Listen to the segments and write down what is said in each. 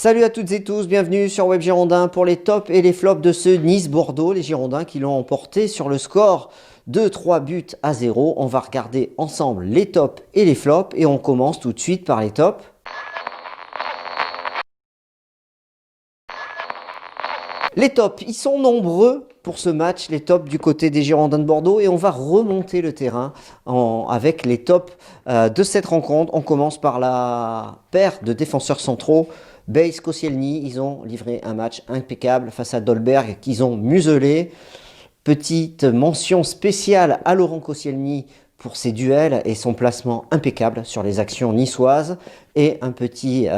Salut à toutes et tous, bienvenue sur Web Girondin pour les tops et les flops de ce Nice-Bordeaux. Les Girondins qui l'ont emporté sur le score de 3 buts à 0. On va regarder ensemble les tops et les flops et on commence tout de suite par les tops. Les tops, ils sont nombreux pour ce match, les tops du côté des Girondins de Bordeaux, et on va remonter le terrain avec les tops de cette rencontre. On commence par la paire de défenseurs centraux, Bays, Koscielny. Ils ont livré un match impeccable face à Dolberg qu'ils ont muselé. Petite mention spéciale à Laurent Koscielny pour ses duels et son placement impeccable sur les actions niçoises. Et un petit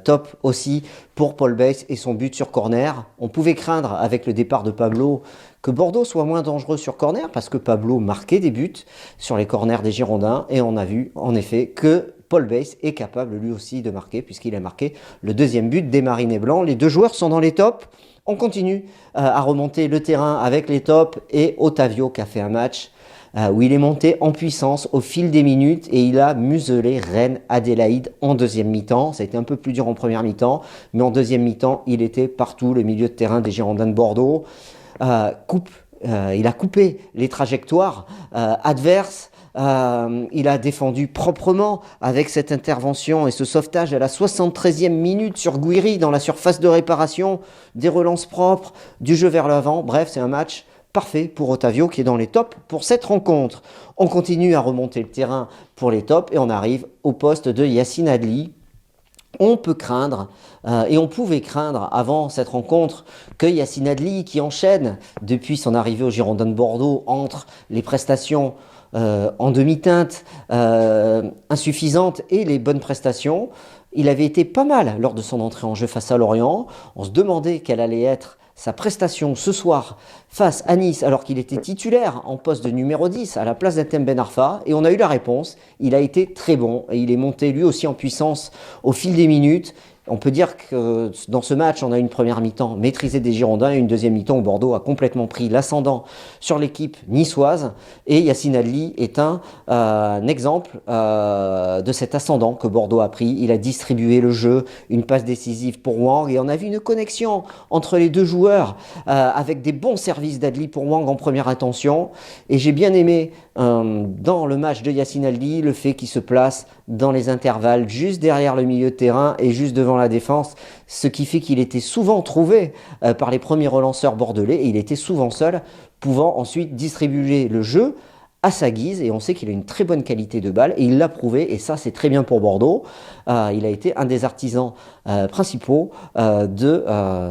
top aussi pour Paul Bays et son but sur corner. On pouvait craindre avec le départ de Pablo que Bordeaux soit moins dangereux sur corner parce que Pablo marquait des buts sur les corners des Girondins. Et on a vu en effet que Paul Bays est capable lui aussi de marquer puisqu'il a marqué le deuxième but des Marinés Blancs. Les deux joueurs sont dans les tops. On continue à remonter le terrain avec les tops et Otavio qui a fait un match où il est monté en puissance au fil des minutes et il a muselé Reine Adélaïde en deuxième mi-temps. Ça a été un peu plus dur en première mi-temps, mais en deuxième mi-temps, il était partout, le milieu de terrain des Girondins de Bordeaux. Il a coupé les trajectoires adverses. Il a défendu proprement avec cette intervention et ce sauvetage à la 73e minute sur Guiri dans la surface de réparation, des relances propres, du jeu vers l'avant. Bref, c'est un match parfait pour Otavio qui est dans les tops pour cette rencontre. On continue à remonter le terrain pour les tops et on arrive au poste de Yacine Adli. On peut craindre, et on pouvait craindre avant cette rencontre, que Yacine Adli, qui enchaîne depuis son arrivée au Girondins de Bordeaux entre les prestations en demi-teinte insuffisantes et les bonnes prestations, il avait été pas mal lors de son entrée en jeu face à Lorient. On se demandait quelle allait être sa prestation ce soir face à Nice alors qu'il était titulaire en poste de numéro 10 à la place d'Hatem Ben Arfa et on a eu la réponse, il a été très bon et il est monté lui aussi en puissance au fil des minutes. On peut dire que dans ce match, on a une première mi-temps maîtrisée des Girondins et une deuxième mi-temps où Bordeaux a complètement pris l'ascendant sur l'équipe niçoise. Et Yacine Adli est un exemple de cet ascendant que Bordeaux a pris. Il a distribué le jeu, une passe décisive pour Wang et on a vu une connexion entre les deux joueurs avec des bons services d'Adli pour Wang en première intention. Et j'ai bien aimé dans le match de Yacine Adli le fait qu'il se place dans les intervalles juste derrière le milieu de terrain et juste devant la défense, ce qui fait qu'il était souvent trouvé par les premiers relanceurs bordelais et il était souvent seul, pouvant ensuite distribuer le jeu à sa guise et on sait qu'il a une très bonne qualité de balle et il l'a prouvé et ça c'est très bien pour Bordeaux. Il a été un des artisans principaux de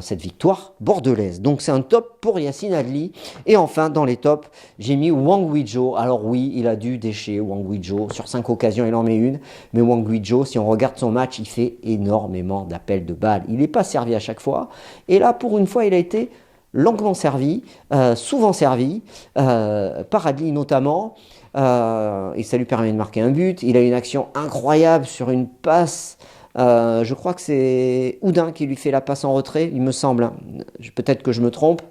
cette victoire bordelaise. Donc c'est un top pour Yacine Adli. Et enfin dans les tops j'ai mis Wang Wijio. Alors oui il a dû décher Wang Wijio, sur 5 occasions il en met une, mais Wang Wijio si on regarde son match il fait énormément d'appels de balles. Il n'est pas servi à chaque fois et là pour une fois il a été longuement servi, souvent servi, par Adli notamment, et ça lui permet de marquer un but. Il a une action incroyable sur une passe, je crois que c'est Oudin qui lui fait la passe en retrait, il me semble, hein. Peut-être que je me trompe.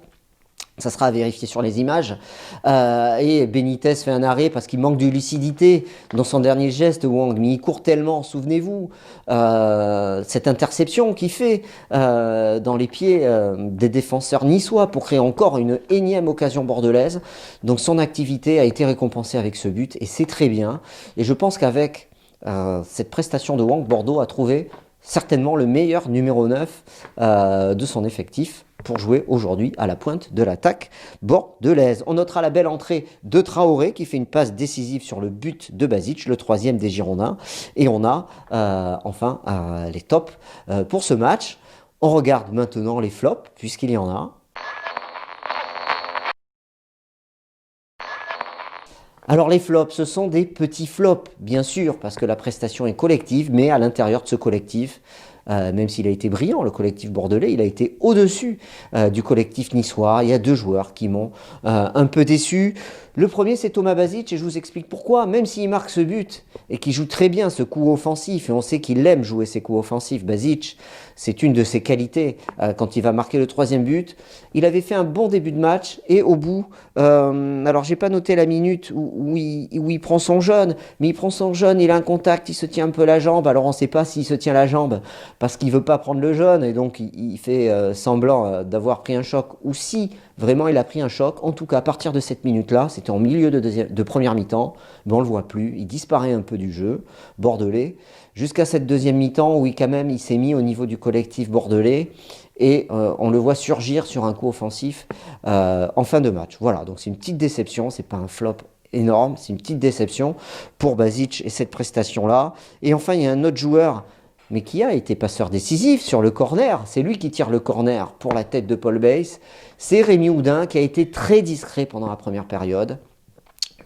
Ça sera à vérifier sur les images. Et Benitez fait un arrêt parce qu'il manque de lucidité dans son dernier geste, Wang. Mais il court tellement, souvenez-vous, cette interception qu'il fait dans les pieds des défenseurs niçois pour créer encore une énième occasion bordelaise. Donc son activité a été récompensée avec ce but et c'est très bien. Et je pense qu'avec cette prestation de Wang, Bordeaux a trouvé certainement le meilleur numéro 9 de son effectif pour jouer aujourd'hui à la pointe de l'attaque bordelaise. On notera la belle entrée de Traoré qui fait une passe décisive sur le but de Basic, le troisième des Girondins. Et on a enfin les tops pour ce match. On regarde maintenant les flops puisqu'il y en a. Alors les flops, ce sont des petits flops, bien sûr, parce que la prestation est collective, mais à l'intérieur de ce collectif, même s'il a été brillant, le collectif bordelais, il a été au-dessus du collectif niçois. Il y a deux joueurs qui m'ont un peu déçu. Le premier, c'est Thomas Basic, et je vous explique pourquoi. Même s'il marque ce but et qu'il joue très bien ce coup offensif, et on sait qu'il aime jouer ses coups offensifs, Basic, c'est une de ses qualités. Quand il va marquer le troisième but, il avait fait un bon début de match, et au bout, alors j'ai pas noté la minute où il prend son jaune, mais il prend son jaune, il a un contact, il se tient un peu la jambe. Alors on ne sait pas s'il se tient la jambe parce qu'il veut pas prendre le jaune, et donc il fait semblant d'avoir pris un choc, ou si vraiment il a pris un choc. En tout cas, à partir de cette minute-là, c'était en milieu de première mi-temps, mais on le voit plus, il disparaît un peu du jeu bordelais, jusqu'à cette deuxième mi-temps où quand même il s'est mis au niveau du collectif bordelais, et on le voit surgir sur un coup offensif en fin de match. Voilà, donc c'est une petite déception, c'est pas un flop énorme, c'est une petite déception pour Basic et cette prestation-là. Et enfin, il y a un autre joueur, mais qui a été passeur décisif sur le corner. C'est lui qui tire le corner pour la tête de Paul Bass. C'est Rémi Houdin, qui a été très discret pendant la première période,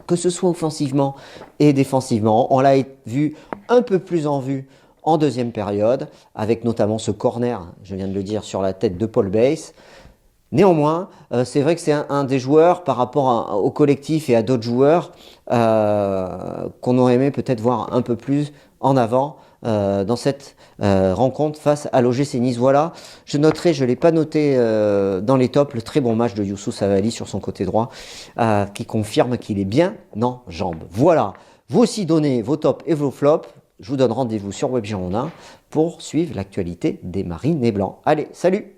que ce soit offensivement et défensivement. On l'a vu un peu plus en vue en deuxième période, avec notamment ce corner, je viens de le dire, sur la tête de Paul Bass. Néanmoins, c'est vrai que c'est un des joueurs par rapport au collectif et à d'autres joueurs qu'on aurait aimé peut-être voir un peu plus en avant dans cette rencontre face à l'OGC Nice. Voilà, je noterai, je ne l'ai pas noté dans les tops, le très bon match de Youssouf Sabaly sur son côté droit qui confirme qu'il est bien en jambes. Voilà, vous aussi donnez vos tops et vos flops. Je vous donne rendez-vous sur Web Girondin pour suivre l'actualité des Marinés Blancs. Allez, salut!